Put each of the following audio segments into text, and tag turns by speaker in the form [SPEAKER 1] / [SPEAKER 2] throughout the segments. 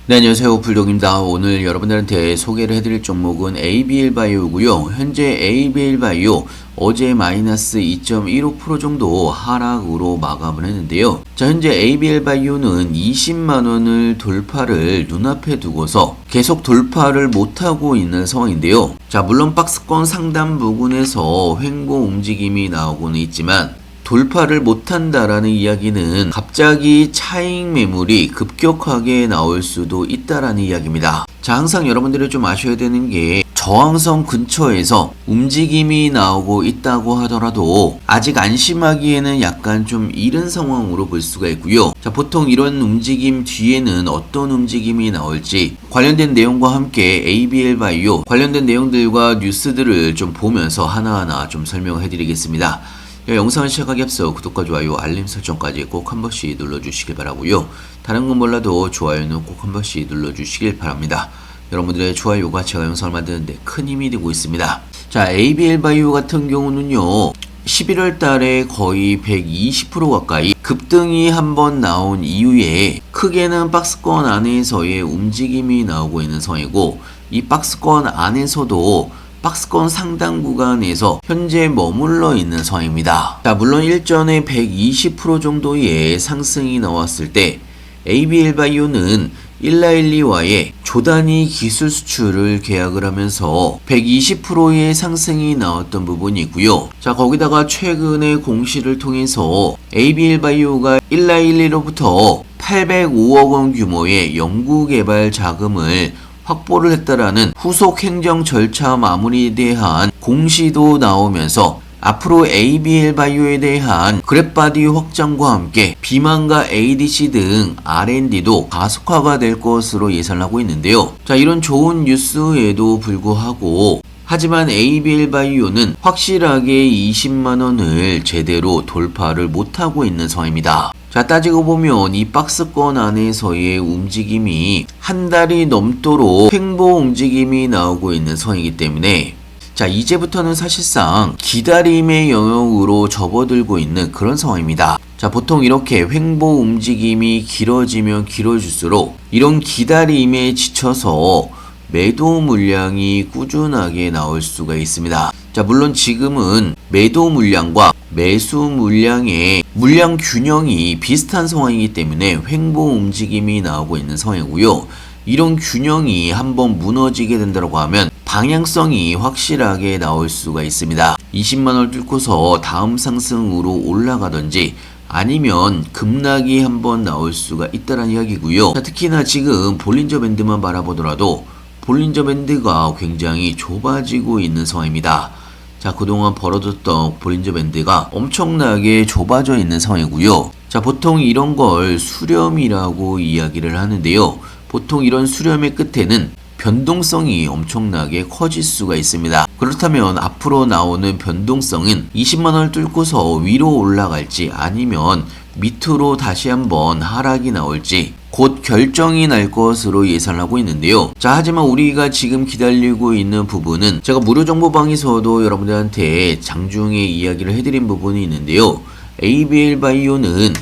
[SPEAKER 1] 네, 안녕하세요. 불독입니다. 오늘 여러분들한테 소개를 해드릴 종목은 ABL 바이오고요. 현재 ABL 바이오 어제 마이너스 2.15% 정도 하락으로 마감을 했는데요. 자, 현재 ABL 바이오는 20만원을 돌파를 눈앞에 두고서 계속 돌파를 못하고 있는 상황인데요. 자, 물론 박스권 상단 부근에서 횡보 움직임이 나오고는 있지만 돌파를 못한다라는 이야기는 갑자기 차익 매물이 급격하게 나올 수도 있다라는 이야기입니다. 자, 항상 여러분들이 좀 아셔야 되는 게 저항선 근처에서 움직임이 나오고 있다고 하더라도 아직 안심하기에는 약간 좀 이른 상황으로 볼 수가 있고요. 자, 보통 이런 움직임 뒤에는 어떤 움직임이 나올지 관련된 내용과 함께 ABL 바이오 관련된 내용들과 뉴스들을 좀 보면서 하나하나 좀 설명을 해드리겠습니다. 영상을 시작하기 앞서 구독과 좋아요, 알림 설정까지 꼭 한 번씩 눌러주시길 바라고요. 다른 건 몰라도 좋아요는 꼭 한 번씩 눌러주시길 바랍니다. 여러분들의 좋아요가 제가 영상을 만드는데 큰 힘이 되고 있습니다. 자, ABL 바이오 같은 경우는요, 11월 달에 거의 120% 가까이 급등이 한번 나온 이후에 크게는 박스권 안에서의 움직임이 나오고 있는 상황이고, 이 박스권 안에서도 박스권 상단 구간에서 현재 머물러 있는 상황입니다. 자, 물론 일전에 120% 정도의 상승이 나왔을 때 ABL 바이오는 1412와의 조단위 기술 수출을 계약을 하면서 120%의 상승이 나왔던 부분이 있고요. 자, 거기다가 최근에 공시를 통해서 ABL 바이오가 1412로부터 805억 원 규모의 연구개발 자금을 확보를 했다라는 후속 행정 절차 마무리에 대한 공시도 나오면서 앞으로 ABL 바이오에 대한 그랩바디 확장과 함께 비만과 ADC 등 R&D도 가속화가 될 것으로 예상하고 있는데요. 자, 이런 좋은 뉴스에도 불구하고 하지만 ABL 바이오는 확실하게 20만원을 제대로 돌파를 못하고 있는 상황입니다. 자, 따지고 보면 이 박스권 안에서의 움직임이 한 달이 넘도록 횡보 움직임이 나오고 있는 상황이기 때문에 자, 이제부터는 사실상 기다림의 영역으로 접어들고 있는 그런 상황입니다. 자, 보통 이렇게 횡보 움직임이 길어지면 길어질수록 이런 기다림에 지쳐서 매도 물량이 꾸준하게 나올 수가 있습니다. 자, 물론 지금은 매도 물량과 매수 물량의 물량 균형이 비슷한 상황이기 때문에 횡보 움직임이 나오고 있는 상황이고요. 이런 균형이 한번 무너지게 된다고 하면 방향성이 확실하게 나올 수가 있습니다. 20만원을 뚫고서 다음 상승으로 올라가든지 아니면 급락이 한번 나올 수가 있다는 이야기고요. 자, 특히나 지금 볼린저 밴드만 바라보더라도 볼린저 밴드가 굉장히 좁아지고 있는 상황입니다. 자, 그동안 벌어졌던 볼린저 밴드가 엄청나게 좁아져 있는 상황이고요. 자, 보통 이런 걸 수렴이라고 이야기를 하는데요. 보통 이런 수렴의 끝에는 변동성이 엄청나게 커질 수가 있습니다. 그렇다면 앞으로 나오는 변동성은 20만원을 뚫고서 위로 올라갈지 아니면 밑으로 다시 한번 하락이 나올지 곧 결정이 날 것으로 예상하고 있는데요. 자, 하지만 우리가 지금 기다리고 있는 부분은 제가 무료 정보방에서도 여러분들한테 장중에 이야기를 해드린 부분이 있는데요. ABL 바이오는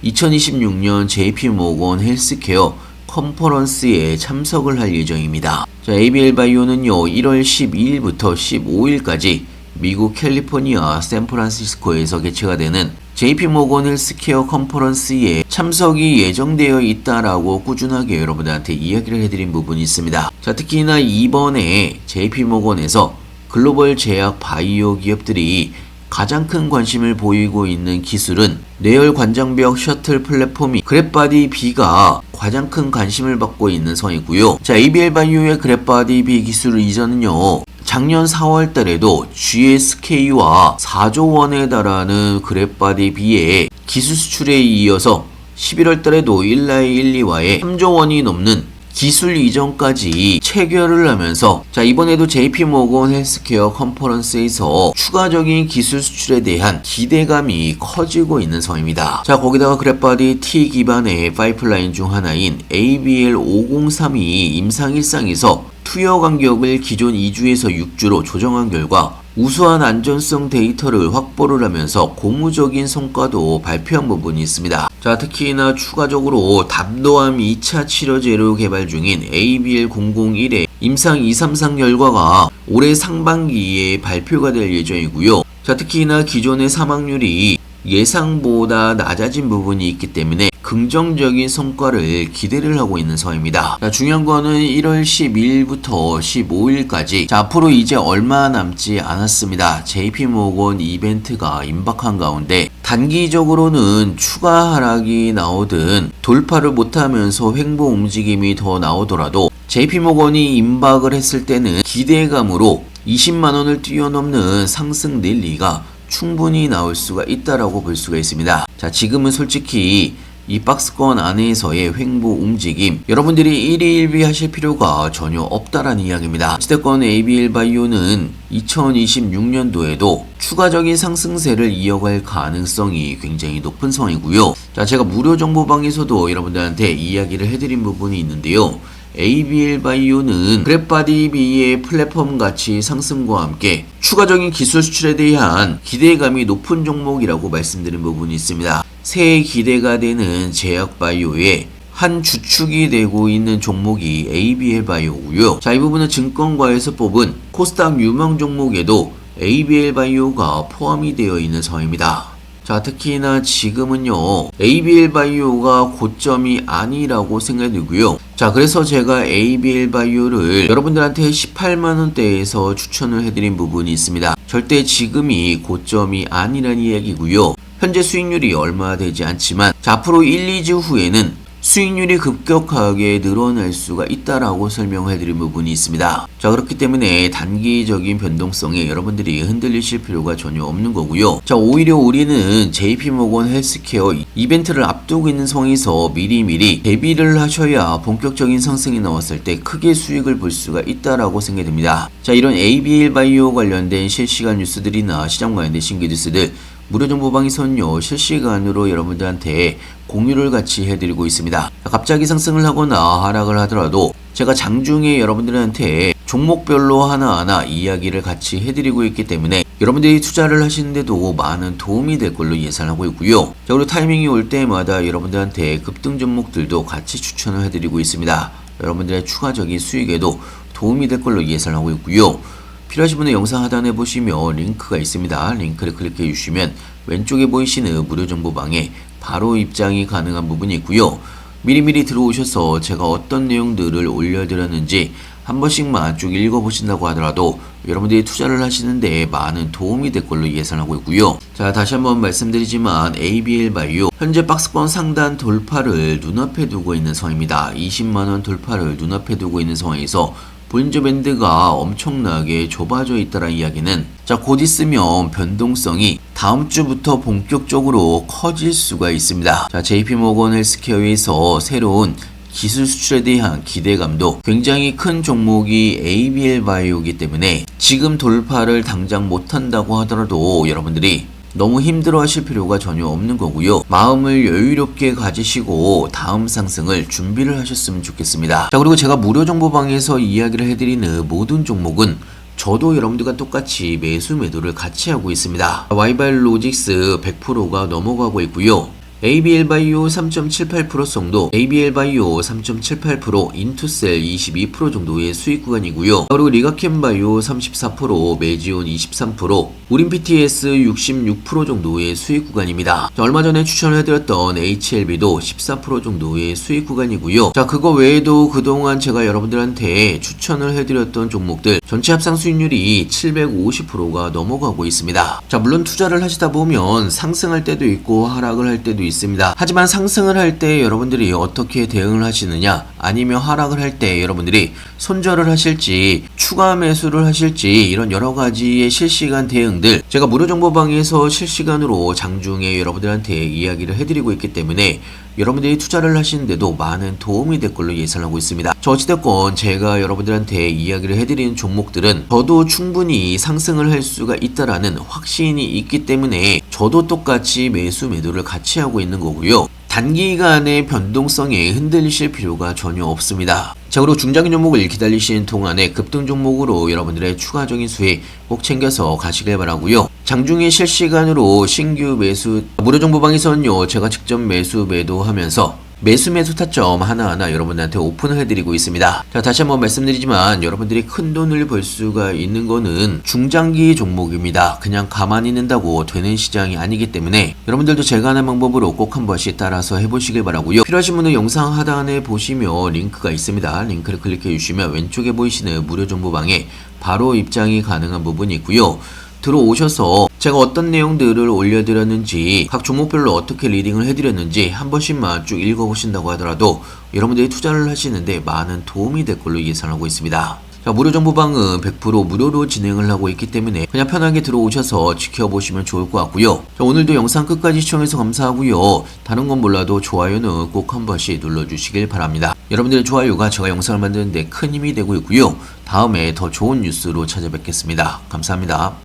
[SPEAKER 1] 2026년 JP모건 헬스케어 컨퍼런스에 참석을 할 예정입니다. 자, ABL 바이오는요, 1월 12일부터 15일까지 미국 캘리포니아 샌프란시스코에서 개최가 되는 JP모건 헬스케어 컨퍼런스에 참석이 예정되어 있다라고 꾸준하게 여러분들한테 이야기를 해드린 부분이 있습니다. 자, 특히나 이번에 JP모건에서 글로벌 제약 바이오 기업들이 가장 큰 관심을 보이고 있는 기술은 뇌열 관장벽 셔틀 플랫폼이 그랩바디 B가 가장 큰 관심을 받고 있는 상황이고요. 자, ABL 바이오의 그랩바디 B 기술 이전은요, 작년 4월 달에도 GSK와 4조 원에 달하는 그랩바디 B의 기술 수출에 이어서 11월 달에도 1412와의 3조 원이 넘는 기술 이전까지 체결을 하면서 자, 이번에도 JP모건 헬스케어 컨퍼런스에서 추가적인 기술 수출에 대한 기대감이 커지고 있는 상황입니다. 자, 거기다가 그랩바디 T 기반의 파이프라인 중 하나인 ABL503이 임상 1상에서 투여 간격을 기존 2주에서 6주로 조정한 결과 우수한 안전성 데이터를 확보를 하면서 고무적인 성과도 발표한 부분이 있습니다. 자, 특히나 추가적으로 담도암 2차 치료제로 개발 중인 ABL001의 임상 2, 3상 결과가 올해 상반기에 발표가 될 예정이고요. 자, 특히나 기존의 사망률이 예상보다 낮아진 부분이 있기 때문에 긍정적인 성과를 기대를 하고 있는 상황입니다. 자, 중요한 거는 1월 12일부터 15일까지 자, 앞으로 이제 얼마 남지 않았습니다. JP모건 이벤트가 임박한 가운데 단기적으로는 추가 하락이 나오든 돌파를 못하면서 횡보 움직임이 더 나오더라도 JP모건이 임박을 했을 때는 기대감으로 20만원을 뛰어넘는 상승 랠리가 충분히 나올 수가 있다라고 볼 수가 있습니다. 자, 지금은 솔직히 이 박스권 안에서의 횡보 움직임 여러분들이 일희일비 하실 필요가 전혀 없다라는 이야기입니다. 어찌됐건 ABL바이오는 2026년도에도 추가적인 상승세를 이어갈 가능성이 굉장히 높은 상황이고요. 자, 제가 무료 정보방에서도 여러분들한테 이야기를 해드린 부분이 있는데요. ABL바이오는 그랩바디비의 플랫폼 가치 상승과 함께 추가적인 기술 수출에 대한 기대감이 높은 종목이라고 말씀드린 부분이 있습니다. 새해 기대가 되는 제약바이오의 한 주축이 되고 있는 종목이 ABL바이오고요. 자, 이 부분은 증권가에서 뽑은 코스닥 유망 종목에도 ABL바이오가 포함이 되어 있는 상황입니다. 자, 특히나 지금은요 ABL바이오가 고점이 아니라고 생각이 들고요. 자, 그래서 제가 ABL바이오를 여러분들한테 18만원대에서 추천을 해드린 부분이 있습니다. 절대 지금이 고점이 아니라는 이야기고요. 현재 수익률이 얼마 되지 않지만 자, 앞으로 1, 2주 후에는 수익률이 급격하게 늘어날 수가 있다라고 설명해드린 부분이 있습니다. 자, 그렇기 때문에 단기적인 변동성에 여러분들이 흔들리실 필요가 전혀 없는 거고요. 자, 오히려 우리는 JP모건 헬스케어 이벤트를 앞두고 있는 상황에서 미리미리 대비를 하셔야 본격적인 상승이 나왔을 때 크게 수익을 볼 수가 있다라고 생각이 듭니다. 자, 이런 ABL바이오 관련된 실시간 뉴스들이나 시장 관련된 신규 뉴스들 무료 정보방에서는요 실시간으로 여러분들한테 공유를 같이 해드리고 있습니다. 갑자기 상승을 하거나 하락을 하더라도 제가 장중에 여러분들한테 종목별로 하나하나 이야기를 같이 해드리고 있기 때문에 여러분들이 투자를 하시는데도 많은 도움이 될 걸로 예상하고 있고요. 자, 그리고 타이밍이 올 때마다 여러분들한테 급등 종목들도 같이 추천을 해드리고 있습니다. 여러분들의 추가적인 수익에도 도움이 될 걸로 예상하고 있고요. 필요하신 분은 영상 하단에 보시면 링크가 있습니다. 링크를 클릭해 주시면 왼쪽에 보이시는 무료 정보방에 바로 입장이 가능한 부분이 있고요. 미리미리 들어오셔서 제가 어떤 내용들을 올려드렸는지 한 번씩만 쭉 읽어보신다고 하더라도 여러분들이 투자를 하시는데 많은 도움이 될 걸로 예상하고 있고요. 자, 다시 한번 말씀드리지만 ABL바이오 현재 박스권 상단 돌파를 눈앞에 두고 있는 상황입니다. 20만원 돌파를 눈앞에 두고 있는 상황에서 볼린저 밴드가 엄청나게 좁아져 있다는 이야기는 자, 곧 있으면 변동성이 다음 주부터 본격적으로 커질 수가 있습니다. 자, JP모건 헬스케어에서 새로운 기술 수출에 대한 기대감도 굉장히 큰 종목이 ABL바이오이기 때문에 지금 돌파를 당장 못한다고 하더라도 여러분들이 너무 힘들어 하실 필요가 전혀 없는 거고요. 마음을 여유롭게 가지시고 다음 상승을 준비를 하셨으면 좋겠습니다. 자, 그리고 제가 무료 정보방에서 이야기를 해드리는 모든 종목은 저도 여러분들과 똑같이 매수 매도를 같이 하고 있습니다. 와이발로직스 100%가 넘어가고 있고요. ABL바이오 3.78% 정도, ABL바이오 3.78%, 인투셀 22% 정도의 수익 구간이고요. 그리고 리가켄바이오 34%, 메지온 23%, 우림PTS 66% 정도의 수익 구간입니다. 자, 얼마 전에 추천을 해드렸던 HLB도 14% 정도의 수익 구간이고요. 자, 그거 외에도 그동안 제가 여러분들한테 추천을 해드렸던 종목들 전체 합상 수익률이 750%가 넘어가고 있습니다. 자, 물론 투자를 하시다 보면 상승할 때도 있고 하락을 할 때도 있습니다. 하지만 상승을 할 때 여러분들이 어떻게 대응을 하시느냐, 아니면 하락을 할 때 여러분들이 손절을 하실지 추가 매수를 하실지 이런 여러 가지의 실시간 대응들 제가 무료 정보방에서 실시간으로 장중에 여러분들한테 이야기를 해드리고 있기 때문에 여러분들이 투자를 하시는데도 많은 도움이 될 걸로 예상하고 있습니다. 저 어찌됐건 제가 여러분들한테 이야기를 해드리는 종목들은 저도 충분히 상승을 할 수가 있다라는 확신이 있기 때문에 저도 똑같이 매수 매도를 같이 하고 있는 거고요. 단기간의 변동성에 흔들리실 필요가 전혀 없습니다. 자, 그리고 중장기 종목을 기다리시는 동안에 급등 종목으로 여러분들의 추가적인 수익 꼭 챙겨서 가시길 바라고요. 장중에 실시간으로 신규 매수 무료 정보방에서는요, 제가 직접 매도하면서 매수 타점 하나하나 여러분들한테 오픈을 해드리고 있습니다. 자, 다시 한번 말씀드리지만 여러분들이 큰 돈을 벌 수가 있는 거는 중장기 종목입니다. 그냥 가만히 있는다고 되는 시장이 아니기 때문에 여러분들도 제가 하는 방법으로 꼭 한 번씩 따라서 해보시길 바라고요. 필요하신 분은 영상 하단에 보시면 링크가 있습니다. 링크를 클릭해 주시면 왼쪽에 보이시는 무료 정보방에 바로 입장이 가능한 부분이 있고요. 들어오셔서 제가 어떤 내용들을 올려드렸는지, 각 종목별로 어떻게 리딩을 해드렸는지 한 번씩만 쭉 읽어보신다고 하더라도 여러분들이 투자를 하시는데 많은 도움이 될 걸로 예상하고 있습니다. 자, 무료 정보방은 100% 무료로 진행을 하고 있기 때문에 그냥 편하게 들어오셔서 지켜보시면 좋을 것 같고요. 자, 오늘도 영상 끝까지 시청해서 감사하고요. 다른 건 몰라도 좋아요는 꼭 한 번씩 눌러주시길 바랍니다. 여러분들의 좋아요가 제가 영상을 만드는데 큰 힘이 되고 있고요. 다음에 더 좋은 뉴스로 찾아뵙겠습니다. 감사합니다.